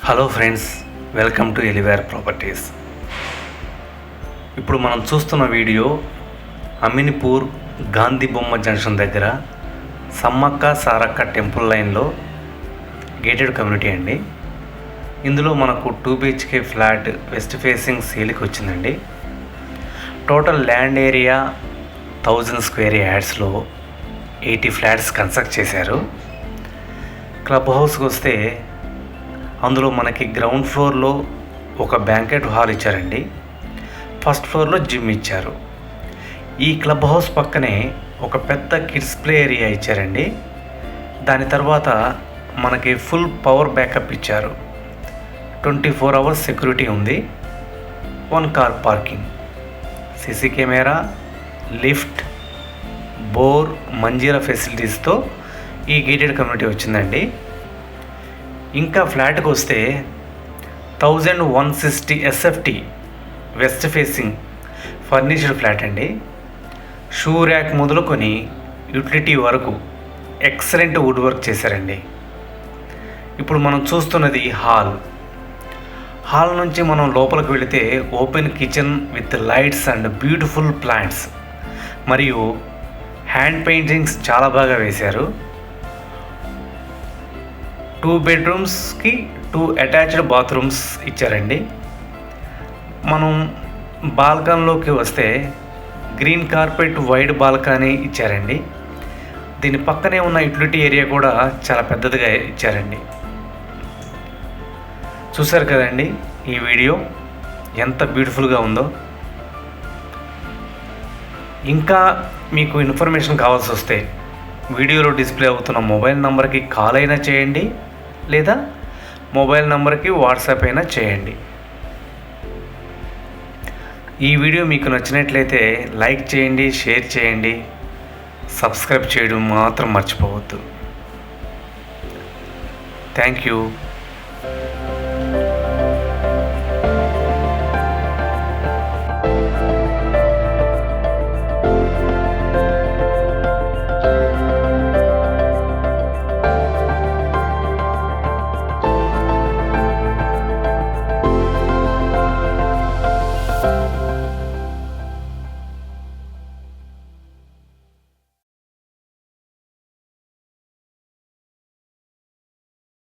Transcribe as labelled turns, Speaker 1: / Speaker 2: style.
Speaker 1: Hello friends, welcome to Elevare properties. ఇప్పుడు మనం చూస్తున్న వీడియో అమినిపూర్ గాంధీ బొమ్మ జంక్షన్ దగ్గర సమ్మక్క సారక్క టెంపుల్ లైన్లో గేటెడ్ కమ్యూనిటీ అండి. ఇందులో మనకు 2 BHK ఫ్లాట్ వెస్ట్ ఫేసింగ్ సేల్కి వచ్చిందండి. టోటల్ ల్యాండ్ ఏరియా 1000 స్క్వేర్ యార్డ్స్లో 80 ఫ్లాట్స్ కన్స్ట్రక్ట్ చేశారు. క్లబ్ హౌస్కి వస్తే అందులో మనకి గ్రౌండ్ ఫ్లోర్లో ఒక బ్యాంకెట్ హాల్ ఇచ్చారండి. ఫస్ట్ ఫ్లోర్లో జిమ్ ఇచ్చారు. ఈ క్లబ్ హౌస్ పక్కనే ఒక పెద్ద కిడ్స్ ప్లే ఏరియా ఇచ్చారండి. దాని తర్వాత మనకి ఫుల్ పవర్ బ్యాకప్ ఇచ్చారు. 24 hours సెక్యూరిటీ ఉంది. 1 car parking, CC camera, lift, bore, Manjeera ఫెసిలిటీస్తో ఈ గేటెడ్ కమ్యూనిటీ వచ్చిందండి. ఇంకా ఫ్లాట్కి వస్తే 1160 SFT west facing furnished flat అండి. షూ ర్యాక్ మొదలుకొని యూటిలిటీ వరకు ఎక్సలెంట్ వుడ్ వర్క్ చేశారండి. ఇప్పుడు మనం చూస్తున్నది హాల్ నుంచి మనం లోపలికి వెళితే open kitchen with lights and beautiful plants మరియు హ్యాండ్ పెయింటింగ్స్ చాలా బాగా వేశారు. 2 bedrooms-కి 2 అటాచ్డ్ బాత్రూమ్స్ ఇచ్చారండి. మనం బాల్కనీలోకి వస్తే గ్రీన్ కార్పెట్ వైడ్ బాల్కనీ ఇచ్చారండి. దీని పక్కనే ఉన్న యూటిలిటీ ఏరియా కూడా చాలా పెద్దదిగా ఇచ్చారండి. చూశారు కదండి ఈ వీడియో ఎంత బ్యూటిఫుల్గా ఉందో. ఇంకా మీకు ఇన్ఫర్మేషన్ కావాల్సి వస్తే వీడియోలో డిస్ప్లే అవుతున్న మొబైల్ నెంబర్కి కాల్ అయినా చేయండి, లేదా మొబైల్ నెంబర్కి వాట్సాప్ అయినా చేయండి. ఈ వీడియో మీకు నచ్చినట్లయితే లైక్ చేయండి, షేర్ చేయండి, సబ్స్క్రైబ్ చేయడం మాత్రం మర్చిపోవద్దు. Thank you.